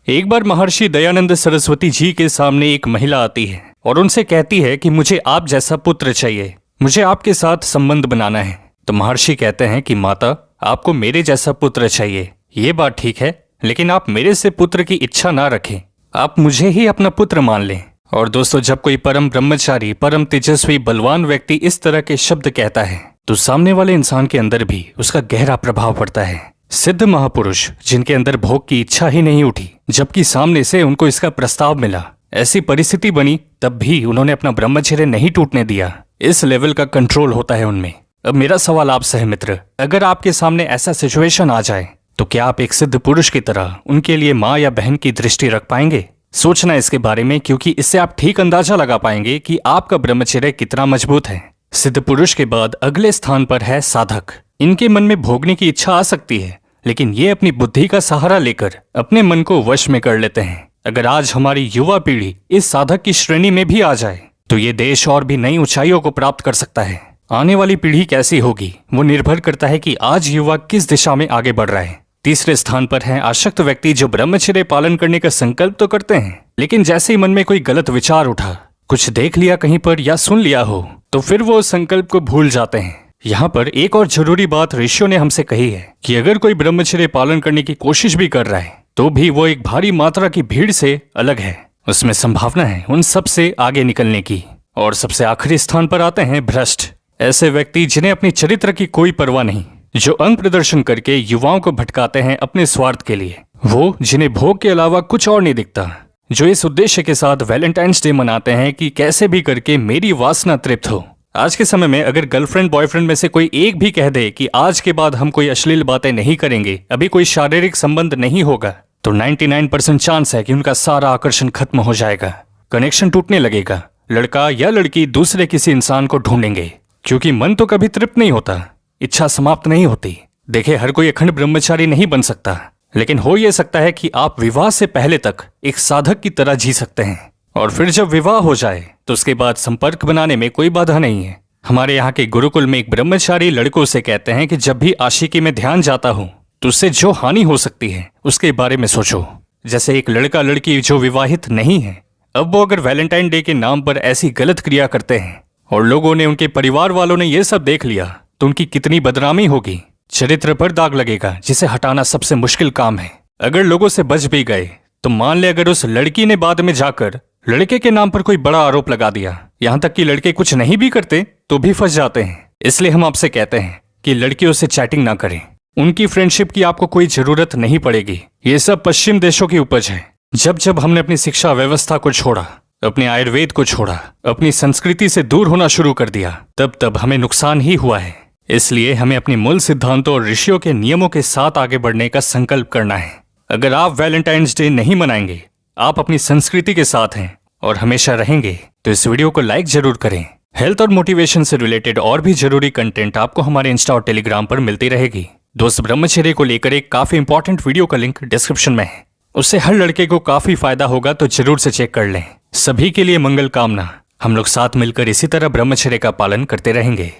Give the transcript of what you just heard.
एक बार महर्षि दयानंद सरस्वती जी के सामने एक महिला आती है और उनसे कहती है कि मुझे आप जैसा पुत्र चाहिए, मुझे आपके साथ संबंध बनाना है। तो महर्षि कहते हैं कि माता, आपको मेरे जैसा पुत्र चाहिए, ये बात ठीक है, लेकिन आप मेरे से पुत्र की इच्छा ना रखें, आप मुझे ही अपना पुत्र मान लें। और दोस्तों, जब कोई परम ब्रह्मचारी, परम तेजस्वी, बलवान व्यक्ति इस तरह के शब्द कहता है तो सामने वाले इंसान के अंदर भी उसका गहरा प्रभाव पड़ता है। सिद्ध महापुरुष जिनके अंदर भोग की इच्छा ही नहीं उठी, जबकि सामने से उनको इसका प्रस्ताव मिला, ऐसी परिस्थिति बनी, तब भी उन्होंने अपना ब्रह्मचर्य नहीं टूटने दिया। इस लेवल का कंट्रोल होता है उनमें। अब मेरा सवाल आपसे है मित्र, अगर आपके सामने ऐसा सिचुएशन आ जाए तो क्या आप एक सिद्ध पुरुष की तरह उनके लिए माँ या बहन की दृष्टि रख पाएंगे? सोचना इसके बारे में, क्योंकि इससे आप ठीक अंदाजा लगा पाएंगे कि आपका ब्रह्मचर्य कितना मजबूत है। सिद्ध पुरुष के बाद अगले स्थान पर है साधक। इनके मन में भोगने की इच्छा आ सकती है, लेकिन ये अपनी बुद्धि का सहारा लेकर अपने मन को वश में कर लेते हैं। अगर आज हमारी युवा पीढ़ी इस साधक की श्रेणी में भी आ जाए तो ये देश और भी नई ऊंचाइयों को प्राप्त कर सकता है। आने वाली पीढ़ी कैसी होगी वो निर्भर करता है कि आज युवा किस दिशा में आगे बढ़ रहा है। तीसरे स्थान पर है आसक्त व्यक्ति, जो ब्रह्मचर्य पालन करने का संकल्प तो करते हैं, लेकिन जैसे ही मन में कोई गलत विचार उठा, कुछ देख लिया कहीं पर या सुन लिया हो, तो फिर वो संकल्प को भूल जाते हैं। यहाँ पर एक और जरूरी बात ऋषियों ने हमसे कही है कि अगर कोई ब्रह्मचर्य पालन करने की कोशिश भी कर रहा है तो भी वो एक भारी मात्रा की भीड़ से अलग है। उसमें संभावना है उन सब से आगे निकलने की। और सबसे आखिरी स्थान पर आते हैं भ्रष्ट, ऐसे व्यक्ति जिन्हें अपनी चरित्र की कोई परवाह नहीं, जो अंग प्रदर्शन करके युवाओं को भटकाते हैं अपने स्वार्थ के लिए। वो जिन्हें भोग के अलावा कुछ और नहीं दिखता, जो इस उद्देश्य के साथ वैलेंटाइंस डे मनाते हैं कि कैसे भी करके मेरी वासना तृप्त हो। आज के समय में अगर गर्लफ्रेंड बॉयफ्रेंड में से कोई एक भी कह दे कि आज के बाद हम कोई अश्लील बातें नहीं करेंगे, अभी कोई शारीरिक संबंध नहीं होगा, तो 99% चांस है कि उनका सारा आकर्षण खत्म हो जाएगा, कनेक्शन टूटने लगेगा। लड़का या लड़की दूसरे किसी इंसान को ढूंढेंगे, क्योंकि मन तो कभी तृप्त नहीं होता, इच्छा समाप्त नहीं होती। देखिए, हर कोई अखंड ब्रह्मचारी नहीं बन सकता, लेकिन हो यह सकता है कि आप विवाह से पहले तक एक साधक की तरह जी सकते हैं, और फिर जब विवाह हो जाए तो उसके बाद संपर्क बनाने में कोई बाधा नहीं है। हमारे यहाँ के गुरुकुल में एक ब्रह्मचारी लड़कों से कहते हैं कि जब भी आशिकी में ध्यान जाता हो तो उससे जो हानि हो सकती है उसके बारे में सोचो। जैसे एक लड़का लड़की जो विवाहित नहीं है, अब वो अगर वैलेंटाइन डे के नाम पर ऐसी गलत क्रिया करते हैं और लोगों ने, उनके परिवार वालों ने ये सब देख लिया, तो उनकी कितनी बदनामी होगी, चरित्र पर दाग लगेगा, जिसे हटाना सबसे मुश्किल काम है। अगर लोगों से बच भी गए तो मान ले अगर उस लड़की ने बाद में जाकर लड़के के नाम पर कोई बड़ा आरोप लगा दिया, यहाँ तक कि लड़के कुछ नहीं भी करते तो भी फंस जाते हैं। इसलिए हम आपसे कहते हैं कि लड़कियों से चैटिंग ना करें, उनकी फ्रेंडशिप की आपको कोई जरूरत नहीं पड़ेगी। ये सब पश्चिम देशों की उपज है। जब जब हमने अपनी शिक्षा व्यवस्था को छोड़ा, अपने आयुर्वेद को छोड़ा, अपनी संस्कृति से दूर होना शुरू कर दिया, तब तब हमें नुकसान ही हुआ है। इसलिए हमें अपने मूल सिद्धांतों और ऋषियों के नियमों के साथ आगे बढ़ने का संकल्प करना है। अगर आप वैलेंटाइंस डे नहीं मनाएंगे, आप अपनी संस्कृति के साथ हैं और हमेशा रहेंगे, तो इस वीडियो को लाइक जरूर करें। हेल्थ और मोटिवेशन से रिलेटेड और भी जरूरी कंटेंट आपको हमारे इंस्टा और टेलीग्राम पर मिलती रहेगी। दोस्त, ब्रह्मचर्य को लेकर एक काफी इंपॉर्टेंट वीडियो का लिंक डिस्क्रिप्शन में है, उससे हर लड़के को काफी फायदा होगा, तो जरूर से चेक कर लें। सभी के लिए मंगल कामना। हम लोग साथ मिलकर इसी तरह ब्रह्मचर्य का पालन करते रहेंगे।